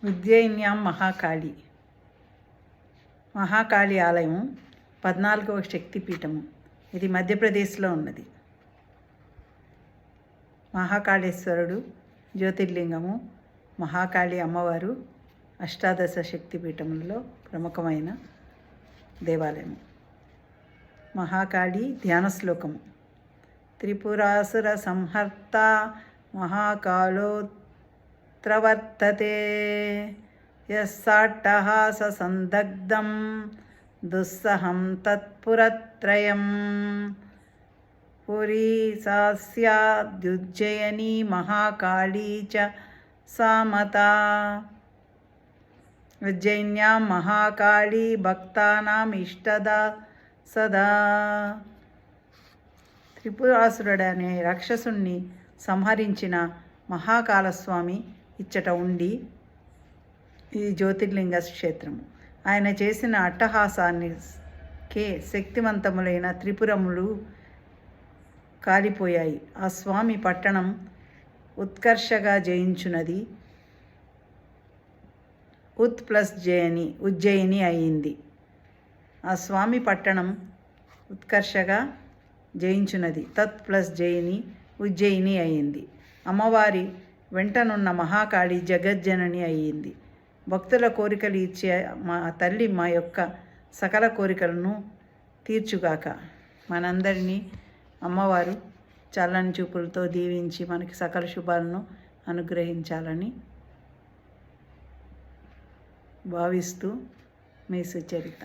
ఉజ్జయిన్యాం మహాకాళి. మహాకాళి ఆలయం 14వ శక్తిపీఠము. ఇది మధ్యప్రదేశ్లో ఉన్నది. మహాకాళేశ్వరుడు జ్యోతిర్లింగము, మహాకాళి అమ్మవారు అష్టాదశ శక్తిపీఠములలో ప్రముఖమైన దేవాలయము. మహాకాళి ధ్యాన శ్లోకము. త్రిపురాసుర సంహర్త మహాకాళోత్రవర్తతే యస్సాట్టహాస సందగ్ధం దుస్సహం తత్పురత్రయం. పురీ సాస్యాద్యుజ్జయినీ మహాకాళీ చ సామతా. ఉజ్జయిన్యాం మహాకాళీ భక్తానాం ఇష్టదా సదా. త్రిపురాసురుడనే రాక్షసుణ్ణి సంహరించిన మహాకాళస్వామి ఇచ్చట ఉండి ఇది జ్యోతిర్లింగ క్షేత్రము. ఆయన చేసిన అట్టహాసానికి శక్తివంతములైన త్రిపురములు కాలిపోయాయి. ఆ స్వామి పట్టణం ఉత్కర్షగా జయించున్నది. ఉజ్జయిని అయింది. ఆ స్వామి పట్టణం ఉత్కర్షగా జయించున్నది. జయిని ఉజ్జయిని అయింది. అమ్మవారి వెంటనున్న మహాకాళి జగజ్జనని అయ్యింది. భక్తుల కోరికలు ఇచ్చే మా తల్లి మా యొక్క సకల కోరికలను తీర్చుగాక. మనందరినీ అమ్మవారు చల్లని చూపులతో దీవించి మనకి సకల శుభాలను అనుగ్రహించాలని భావిస్తూ మీ సుచరిత.